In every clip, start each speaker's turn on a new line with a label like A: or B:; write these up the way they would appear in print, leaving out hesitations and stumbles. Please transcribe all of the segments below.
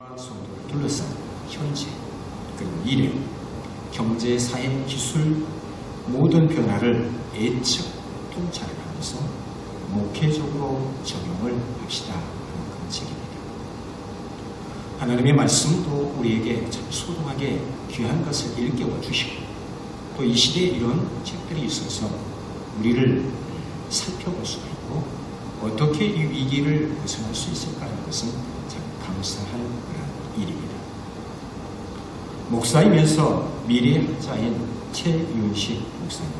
A: 성도를 둘러싼 현재 그리고 미래, 경제, 사회, 기술 모든 변화를 예측 통찰을 하면서 목회적으로 적용을 합시다 하는 그런 책입니다. 하나님의 말씀도 우리에게 참 소중하게 귀한 것을 일깨워 주시고 또 이 시대에 이런 책들이 있어서 우리를 살펴볼 수가 있고 어떻게 이 위기를 벗어날 수 있을까 하는 것은 참 감사할 그런 일입니다. 목사이면서 미래학자인 최윤식 목사님,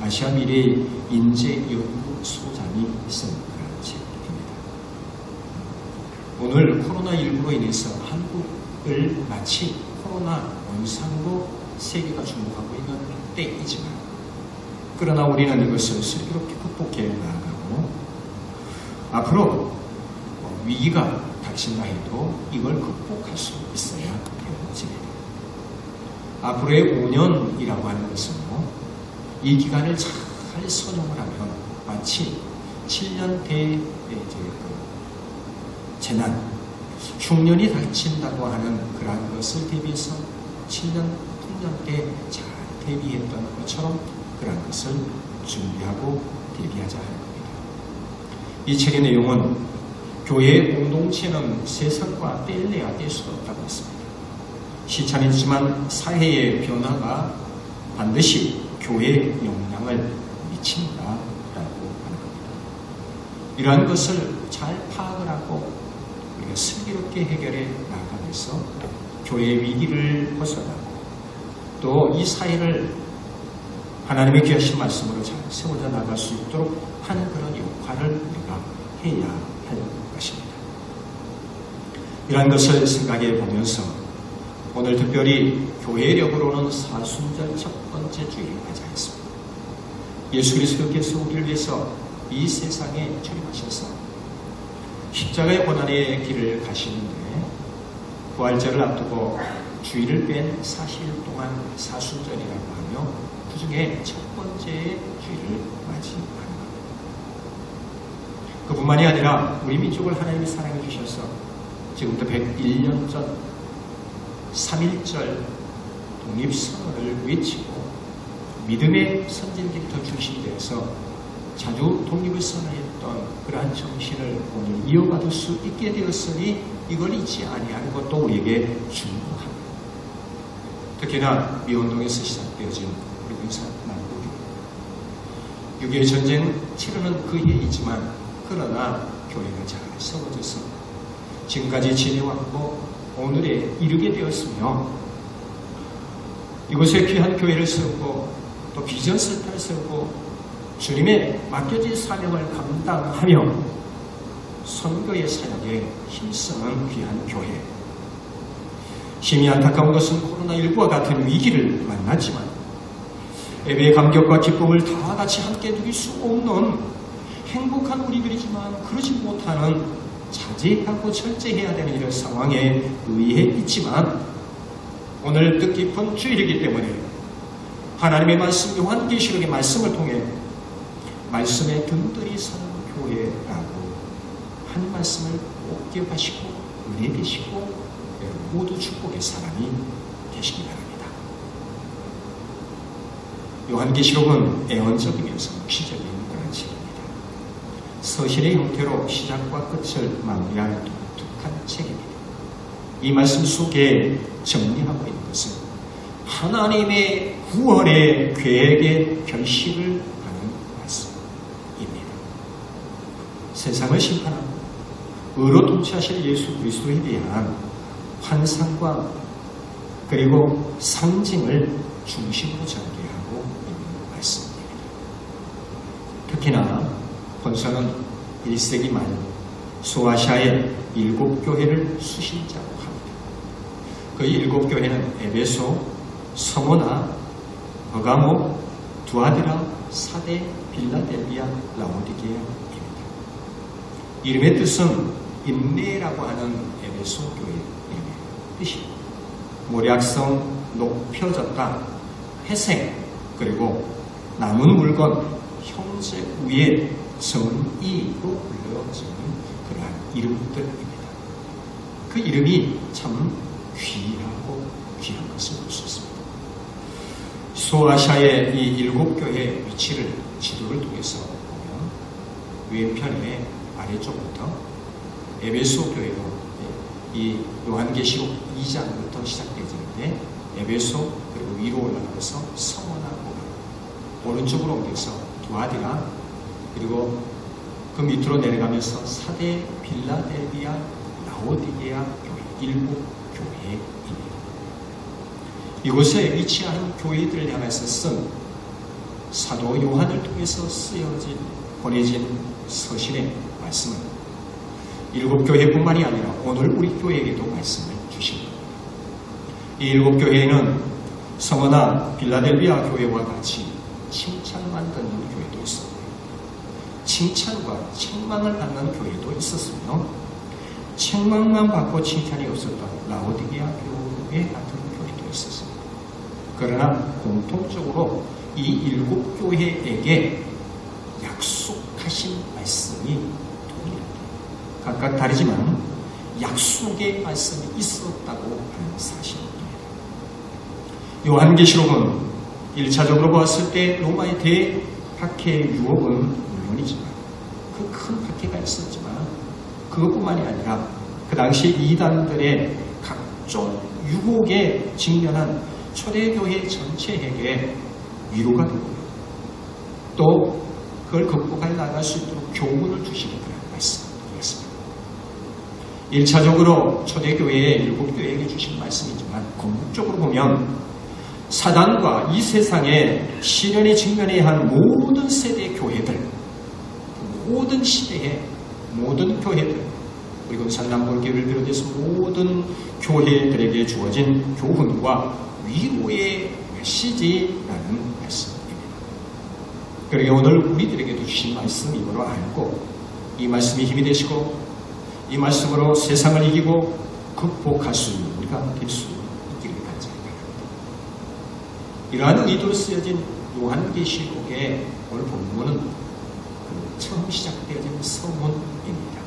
A: 아시아 미래 인재연구소장이 쓴 그런 책입니다. 오늘 코로나19로 인해서 한국을 마치 코로나 원상으로 세계가 주목하고 있는 때이지만 그러나 우리는 이것을 슬기롭게 극복해 나아가고 앞으로 위기가 닥친다 해도 이걸 극복할 수 있어야 되어집니다. 앞으로의 5년이라고 하는 것은 이 기간을 잘 선용을 하면 마치 7년 재난, 흉년이 닥친다고 하는 그러한 것을 대비해서 7년, 8년 때 잘 대비했던 것처럼 그러한 것을 준비하고 대비하자 하는 겁니다. 이 책의 내용은 교회의 공동체는 세상과 뗄래야 뗄 수가 없다고 했습니다. 시차는 사회의 변화가 반드시 교회에 영향을 미친다라고 하는 겁니다. 이러한 것을 잘 파악을 하고 우리가 슬기롭게 해결해 나가면서 교회의 위기를 벗어나고 또 이 사회를 하나님의 귀하신 말씀으로 잘 세워져 나갈 수 있도록 하는 그런 역할을 우리가 해야 할 것입니다. 이러한 것을 생각해 보면서 오늘 특별히 교회력으로는 사순절 첫 번째 주일을 맞이하였습니다. 예수 그리스도께서 우리를 위해서 이 세상에 출입하셔서 십자가의 고난의 길을 가시는데 부활절을 앞두고 주일을 뺀 40일 동안 사순절이라고 하며 그 중에 첫 번째 주일을 맞이하는 겁니다. 그뿐만이 아니라 우리 민족을 하나님이 사랑해 주셔서 지금부터 101년 전 3.1절 독립선언을 외치고 믿음의 선진기부터 중심되어서 자주 독립을 선언했던 그러한 정신을 오늘 이어받을 수 있게 되었으니 이걸 잊지 아니하는 것도 우리에게 중요합니다. 특히나 미운동에서 시작되어진 우리 군사남북 6.25 전쟁 치르는 그 해이지만 그러나 교회가 잘 세워져서 지금까지 지내왔고 오늘에 이르게 되었으며 이곳에 귀한 교회를 세우고 또 비전센터를 세우고 주님의 맡겨진 사명을 감당하며 선교의 사역에 힘쓰는 귀한 교회. 심히 안타까운 것은 코로나19와 같은 위기를 만났지만 예배의 감격과 기쁨을 다 같이 함께 누릴 수 없는 행복한 우리들이지만 그러지 못하는 자제하고 철저해야 되는 이런 상황에 의해 있지만 오늘 뜻깊은 주일이기 때문에 하나님의 말씀 요한계시록의 말씀을 통해 말씀에 든든히 서는 교회라고 한 말씀을 꼭 기억하시고 은혜 되시고 모두 축복의 사람이 되시기 바랍니다. 요한계시록은 애언적이면서 묵시적인 그런 책입니다. 서신의 형태로 시작과 끝을 마무리할 독특한 책입니다. 이 말씀 속에 정리하고 있는 것은 하나님의 구원의 계획의 결실을 하는 말씀입니다. 세상을 심판하고 의로 통치하실 예수 그리스도에 대한 환상과 그리고 상징을 중심으로 전개하고 있는 말씀입니다. 특히나 본서는 1세기 말 소아시아의 7교회를 수신자로 합니다. 그 7교회는 에베소, 서모나, 버가모, 두아디라, 사데, 빌라델비아, 라오디게아입니다. 이름의 뜻은 인내라고 하는 에베소 교회 뜻이 모략성, 높여졌다, 회생, 그리고 남은 물건, 형제 위에 정의로 불려지는 그러한 이름들입니다. 그 그 이름이 참 귀하고 귀한 것을 볼 수 있습니다. 소아시아의 이 7교회의 위치를 지도를 통해서 보면 왼편에 아래쪽부터 에베소 교회로 이 요한계시록 2장부터 시작되어지는데 에베소 그리고 위로 올라가서 서머나고 오른쪽으로 옮겨서 두아디라 그리고 그 밑으로 내려가면서 사대 빌라델비아 라오디게아 교회 7교회입니다. 이곳에 위치한 교회들을 향해서 쓴 사도 요한을 통해서 보내진 서신의 말씀은 7교회뿐만이 아니라 오늘 우리 교회에게도 말씀을 주십니다. 이 7교회에는 서머나 빌라델비아 교회와 같이 칭찬만 듣는 교회도 있었고 칭찬과 책망을 받는 교회도 있었으며 책망만 받고 칭찬이 없었던 라오디게아 교회 같은 교회도 있었습니다. 그러나 공통적으로 이 7교회에게 약속하신 말씀이 동일합니다. 각각 다르지만 약속의 말씀이 있었다고 하는 사실입니다. 요한계시록은 1차적으로 보았을 때 로마의 대박해 유업은 물론이지만 그 큰 박해가 있었지만 그것뿐만이 아니라 그 당시 이단들의 각종 유혹에 직면한 초대교회 전체에게 위로가 되고 또 그걸 극복해 나갈 수 있도록 교훈을 주시는 그런 말씀이었습니다. 1차적으로 초대교회의 7교회에게 주신 말씀이지만 궁극적으로 보면 사단과 이 세상에 시련에 직면해야 한 모든 세대의 교회들, 모든 시대의 모든 교회들, 그리고 산남골교회를 비롯해서 모든 교회들에게 주어진 교훈과 위로의 메시지라는 말씀입니다. 그러게 오늘 우리들에게도 주신 말씀 이거로 알고 이 말씀이 힘이 되시고 이 말씀으로 세상을 이기고 극복할 수 있는 우리가 될 수 있기를 간절히 바랍니다. 이러한 의도로 쓰여진 요한계시록의 오늘 본문은 처음 시작되어진 서문입니다.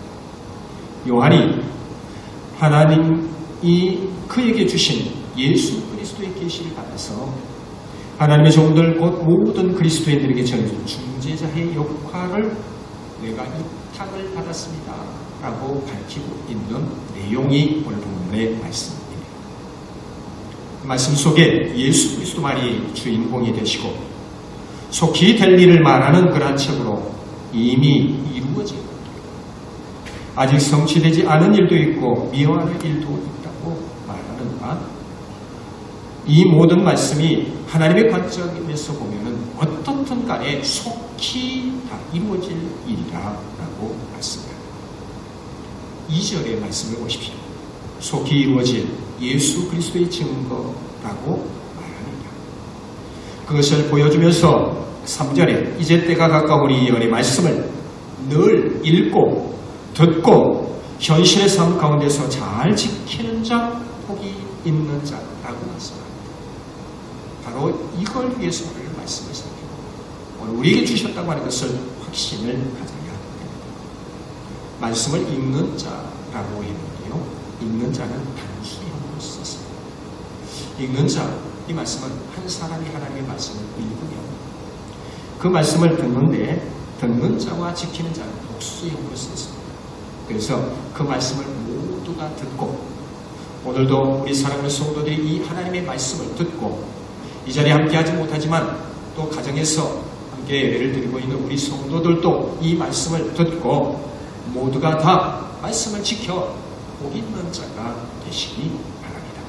A: 요한이 하나님이 그에게 주신 예수 그리스도의 계시를 받아서 하나님의 종들 곧 모든 그리스도인들에게 전해준 중재자의 역할을 내가 이탁을 받았습니다 라고 밝히고 있는 내용이 오늘 본문의 말씀입니다. 말씀 속에 예수 그리스도만이 주인공이 되시고 속히 될 일을 말하는 그러한 책으로 이미 이루어진 것도 있고 아직 성취되지 않은 일도 있고 미워하는 일도 있다고 말하는 바 이 모든 말씀이 하나님의 관점에서 보면 어떻든 간에 속히 다 이루어질 일이라고 말씀합니다. 2절의 말씀을 보십시오. 속히 이루어질 예수 그리스도의 증거라고 말합니다. 그것을 보여주면서 3절에 이제 때가 가까우니 이 말씀을 늘 읽고 듣고 현실의 삶 가운데서 잘 지키는 자 복이 있는 자라고 말씀합니다. 바로 이걸 위해서 오늘 말씀을 살피고 오늘 우리에게 주셨다고 하는 것을 확신을 가져야 됩니다. 말씀을 읽는 자라고 했는데요. 읽는 자는 단수형으로 썼습니다. 읽는 자, 이 말씀은 한 사람이 하나님의 말씀을 읽으며 그 말씀을 듣는데 듣는 자와 지키는 자는 복수형으로 썼습니다. 그래서 그 말씀을 모두가 듣고 오늘도 우리 사랑하는 성도들이 이 하나님의 말씀을 듣고 이 자리에 함께하지 못하지만 또 가정에서 함께 예배를 드리고 있는 우리 성도들도 이 말씀을 듣고 모두가 다 말씀을 지켜 복 있는 자가 되시기 바랍니다.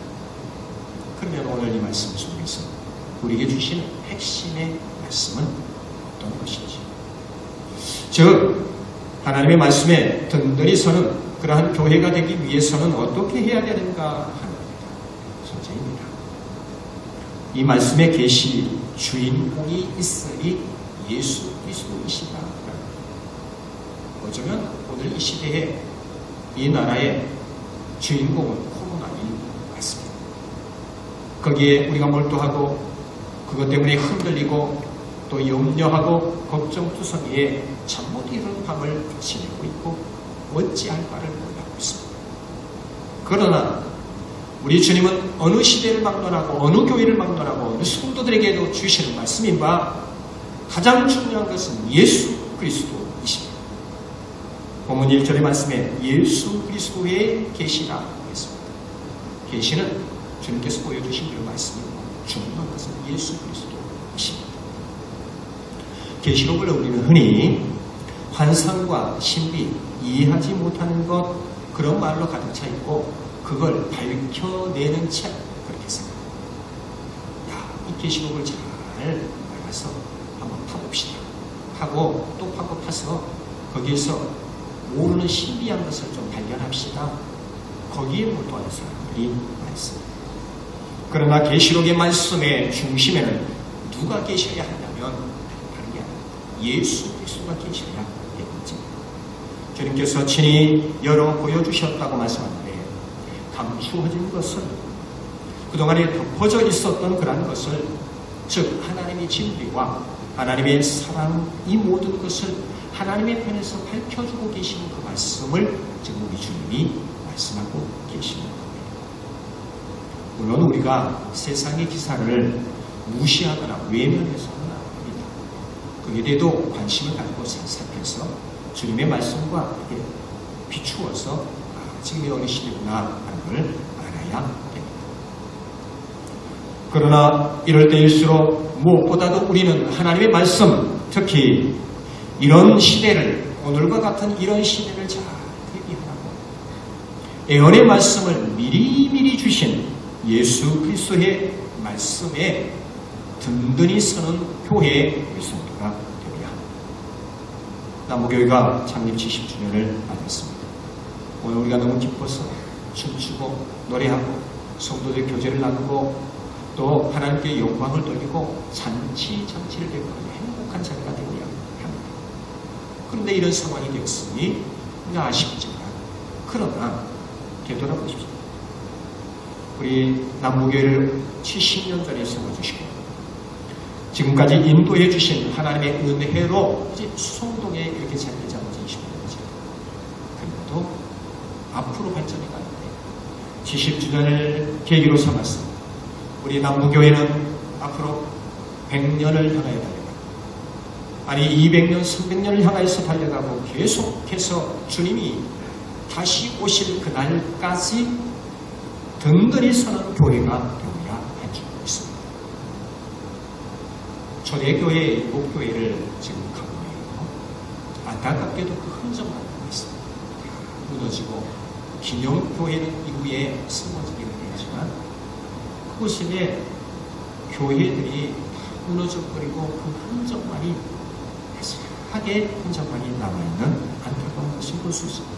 A: 그러면 오늘 이 말씀 속에서 우리에게 주시는 핵심의 말씀은 어떤 것인지, 즉 하나님의 말씀에 든든히 서는 그러한 교회가 되기 위해서는 어떻게 해야 되는가 하는 소재입니다. 이 말씀의 계시 주인공이 있으리 예수 그리스도이시다. 어쩌면 오늘 이 시대에 이 나라의 주인공은 코로나19 같습니다. 거기에 우리가 몰두하고 그것 때문에 흔들리고 또 염려하고 걱정투성이에 잠 못 이루는 밤을 지내고 있고 어찌할 바를 몰라하고 있습니다. 그 그러나 우리 주님은 어느 시대를 막론하고 어느 교회를 막론하고 어느 성도들에게도 주시는 말씀인 바 가장 중요한 것은 예수 그리스도이십니다. 본문 1절의 말씀에 예수 그리스도의 계시라 했습니다. 계시는 주님께서 보여주신 그 말씀이고 중요한 것은 예수 그리스도이십니다. 계시록을 우리는 흔히 환상과 신비, 이해하지 못하는 것 그런 말로 가득 차 있고 그걸 밝혀내는 책 그렇게 생각합니다. 이 계시록을 잘 알아서 한번 파봅시다 하고 또 파고 파서 거기에서 모르는 신비한 것을 좀 발견합시다. 거기에 몰두하는 사람들이 많습니다. 그러나 계시록의 말씀의 중심에는 누가 계셔야 하냐면 다른 게 아니라 예수 그리스도가 계셔야 되겠지. 주님께서 친히 열어 보여주셨다고 말씀하는데 감추어진 것은 그동안에 덮어져 있었던 그런 것을 즉 하나님의 진리와 하나님의 사랑 이 모든 것을 하나님의 편에서 밝혀주고 계시는 그 말씀을 지금 우리 주님이 말씀하고 계시는 겁니다. 물론 우리가 세상의 기사를 무시하거나 외면해서는 아닙니다. 그에 대해도 관심을 가지고 살펴서 주님의 말씀과 이렇게 비추어서 지금의 어느 시대구나 하는 걸 알아야 됩니다. 그러나 이럴 때일수록 무엇보다도 우리는 하나님의 말씀, 특히 이런 시대를, 오늘과 같은 이런 시대를 잘 대비하라고 예언의 말씀을 미리미리 주신 예수 그리스도의 말씀에 든든히 서는 교회의 성도가 되어야 합니다. 남부교회가 창립 70주년을 맞았습니다. 오늘 우리가 너무 기뻐서 춤추고 노래하고 성도들 교제를 나누고 또 하나님께 영광을 돌리고 잔치를 베푸는 행복한 자리가 되어야 합니다. 그런데 이런 상황이 되었으니 우리가 아쉽지만 그러나 되돌아보십시오. 우리 남부교회를 70년 전에 세워주시고 지금까지 인도해 주신 하나님의 은혜로 이제 수성동에 이렇게 자리를 잡아진 20년이죠. 그래도 앞으로 발전해 가는데 70주년을 계기로 삼아서 우리 남부교회는 앞으로 100년을 향하여 달려가고 아니 200년, 300년을 향하여서 달려가고 계속해서 주님이 다시 오실 그날까지 든든히 서는 교회가 되어야 할 줄 있습니다. 초대교회, 일곱교회를 지금 가고 있고 안타깝게도 그 흔적만 남고 있습니다. 무너지고 기념교회는 이후에 쓰러지게 되었지만 그곳에 교회들이 무너져버리고 그 흔적만이 하게 흔적만이 남아있는 안타까운 것을 볼 수 있습니다.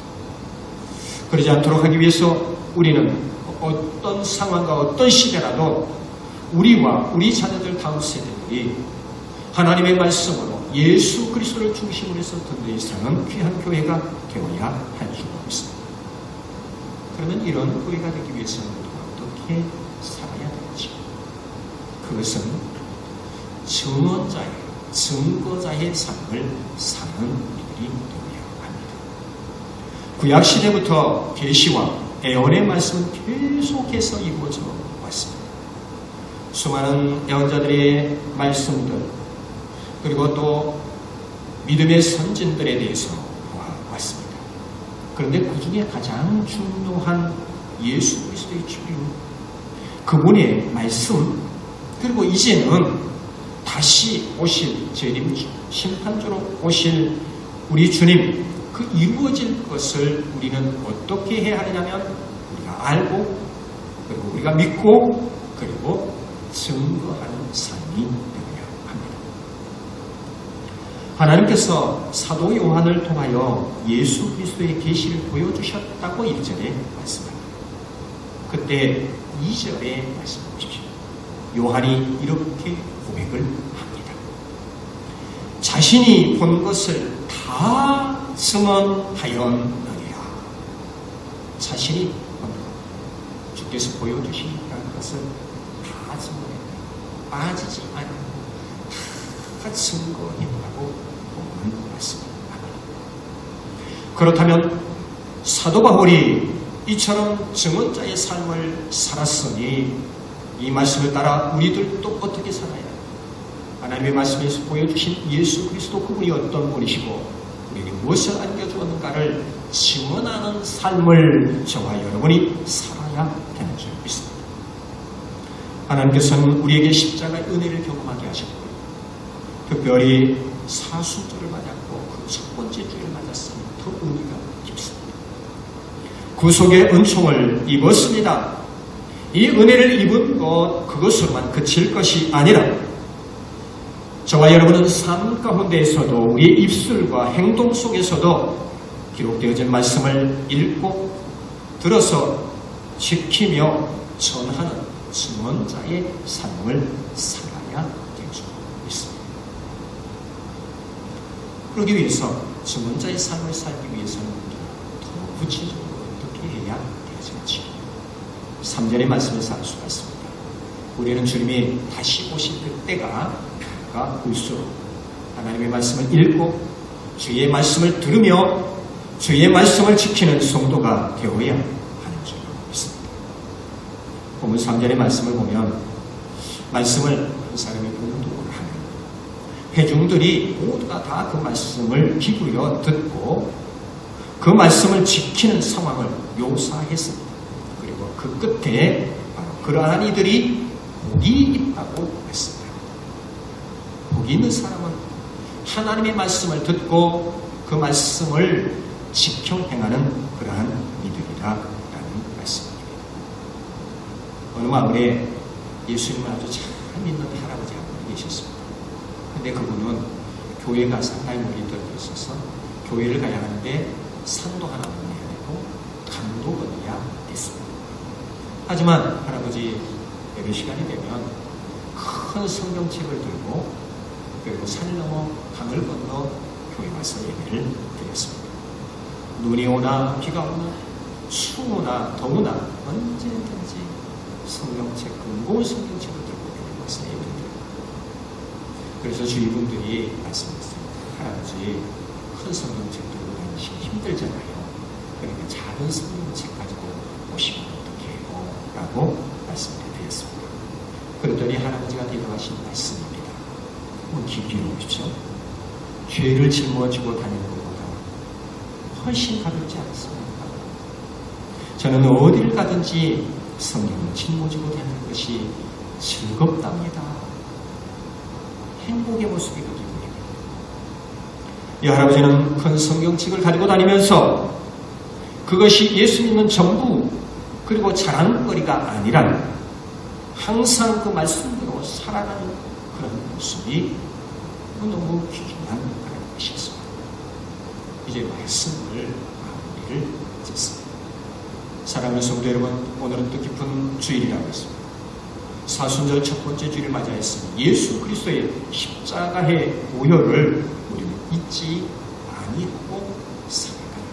A: 그러지 않도록 하기 위해서 우리는 어떤 상황과 어떤 시대라도 우리와 우리 자녀들 다음 세대들이 하나님의 말씀으로 예수 그리스도를 중심으로 해서 든든히 사는 귀한 교회가 되어야 할 줄 있습니다. 그러면 이런 교회가 되기 위해서는 어떻게 살아야 되는지 그것은 증언자의 증거자의 삶을 사는 우리들이 되어야 합니다. 구약시대부터 계시와 예언의 말씀은 계속해서 이루어져 왔습니다. 수많은 예언자들의 말씀들 그리고 또 믿음의 선진들에 대해서 보아왔습니다. 그런데 그 중에 가장 중요한 예수 그리스도의 주님 그분의 말씀 그리고 이제는 다시 오실 재림 심판주로 오실 우리 주님 그 이루어질 것을 우리는 어떻게 해야 하느냐면 우리가 알고 그리고 우리가 믿고 그리고 증거하는 삶이 되어야 합니다. 하나님께서 사도 요한을 통하여 예수 그리스도의 계시를 보여주셨다고 1절에 말씀합니다. 그때 2절에 말씀해 보십시오. 요한이 이렇게 고백을 합니다. 자신이 본 것을 다 증언하였느니라. 자신이 본 것, 주께서 보여주시라는 것을 다 증언했다. 빠지지 않고 다 증거했다고 보는 말씀입니다. 그렇다면 사도 바울이 이처럼 증언자의 삶을 살았으니 이 말씀을 따라 우리들도 어떻게 살아야 할까? 하나님의 말씀에서 보여주신 예수 그리스도 그분이 어떤 분이시고 우리에게 무엇을 안겨주었는가를 증언하는 삶을 저와 여러분이 살아야 되는 줄 믿습니다. 하나님께서는 우리에게 십자가의 은혜를 경험하게 하셨고 특별히 사순절을 맞았고 그 첫 번째 주를 맞았으니 더 의미가 깊습니다. 구속의 은총을 입었습니다. 이 은혜를 입은 것 그것으로만 그칠 것이 아니라 저와 여러분은 삶 가운데에서도 우리의 입술과 행동 속에서도 기록되어진 말씀을 읽고 들어서 지키며 전하는 증언자의 삶을 살아야 될 줄 믿습니다. 그러기 위해서 증언자의 삶을 살기 위해서는 더 구체적으로 어떻게 해야 되는지 3절의 말씀에서 알 수가 있습니다. 우리는 주님이 다시 오실 때가 올수록 하나님의 말씀을 읽고 주의 말씀을 들으며 주의 말씀을 지키는 성도가 되어야 하는 줄 믿습니다. 본문 3절의 말씀을 보면 말씀을 한 사람이 봉독을 하면 회중들이 모두가 다 그 말씀을 기울여 듣고 그 말씀을 지키는 상황을 묘사했습니다. 그리고 그 끝에 바로 그러한 이들이 복이 있다고 했습니다. 복이 있는 사람은 하나님의 말씀을 듣고 그 말씀을 지켜 행하는 그러한 이들이라는 말씀입니다. 어느 마을에 예수님을 아주 잘 믿는 할아버지 한 분이 계셨습니다. 근데 그분은 교회가 상당히 멀리 떨어져 있어서 교회를 가야 하는데 상도 하나 보내야 되고 강도 건너야 됐습니다. 하지만 할아버지 예배 시간이 되면 큰 성경책을 들고 그리고 산을 넘어 강을 건너 교회 와서 예배를 드렸습니다. 눈이 오나 비가 오나 추우나 더우나 언제든지 성경책, 무거운 성경책을 들고 교회 와서 예배를 드립니다. 그래서 주위분들이 말씀했어요. 할아버지 큰 성경책 들고 다니시기 힘들잖아요. 그러니까 작은 성경책 가지고 오시면 어떡해요? 라고 말씀을 드렸습니다. 그랬더니 할아버지가 대답하신 말씀입니다. 깊이 보십시오. 죄를 짊어지고 다니는 것보다 훨씬 가볍지 않습니까? 저는 어디를 가든지 성경을 짊어지고 다니는 것이 즐겁답니다. 행복의 모습이 그 기분입니다. 이 할아버지는 큰 성경책을 가지고 다니면서 그것이 예수 믿는 전부 그리고 자랑거리가 아니라 항상 그 말씀대로 살아가는 그런 모습이 너무 귀중한 그런 것이었습니다. 이제 말씀을 마무리를 짓습니다. 사랑하는 성도 여러분, 오늘은 뜻깊은 주일이라고 했습니다. 사순절 첫 번째 주일을 맞이했으니 예수 그리스도의 십자가의 보혈을 우리는 잊지 아니하고 살아가라.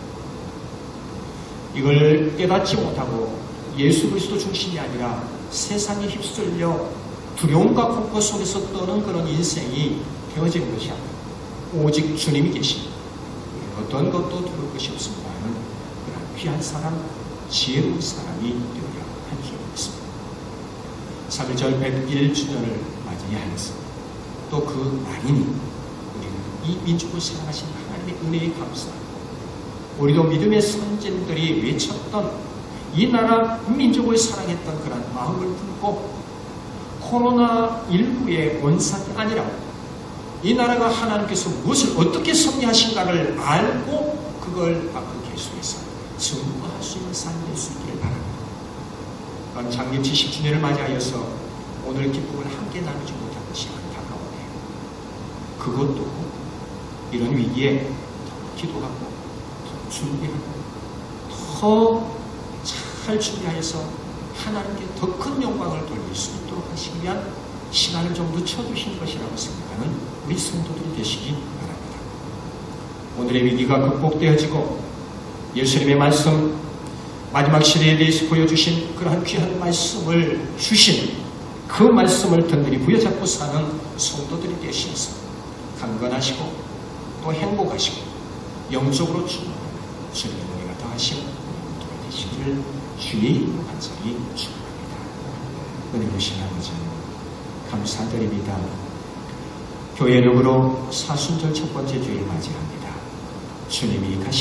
A: 이걸 깨닫지 못하고 예수 그리스도 중심이 아니라 세상에 휩쓸려 두려움과 공포 속에서 떠는 그런 인생이 되어지는 것이 아니라 오직 주님이 계신 어떤 것도 두려울 것이 없습니다는 그런 귀한 사람, 지혜로운 사람이 되어야 할 줄 믿습니다. 3.1절 101주년을 맞이하였습니다. 또 그 날이니 우리는 이 민족을 사랑하신 하나님의 은혜에 감사하고 우리도 믿음의 선진들이 외쳤던 이 나라 민족을 사랑했던 그런 마음을 품고 코로나19의 원산이 아니라 이 나라가 하나님께서 무엇을 어떻게 섭리하신가를 알고 그걸 앞으로 계속해서 증거할 수 있는 삶이 될 수 있기를 바랍니다. 장립 70주년을 맞이하여서 오늘 기쁨을 함께 나누지 못한 것이 안타까워요. 그것도 이런 위기에 더 기도하고 더 준비하고 더 잘 준비하여서 하나님께 더 큰 영광을 돌릴 수 있도록 하시기 위한 시간을 좀 늦춰주신 것이라고 생각하는 우리 성도들이 되시기 바랍니다. 오늘의 위기가 극복되어지고 예수님의 말씀 마지막 시대에 대해서 보여주신 그러한 귀한 말씀을 주신 그 말씀을 든든히 부여잡고 사는 성도들이 되시면서 강건하시고 또 행복하시고 영적으로 충만한 주님의 은혜가 더하시는 우리 모두가 되시기를 주의 간절히 축원합니다. 은혜로우신 아버지 감사드립니다. 교회력으로 사순절 첫 번째 주일 맞이합니다. 주님이 가시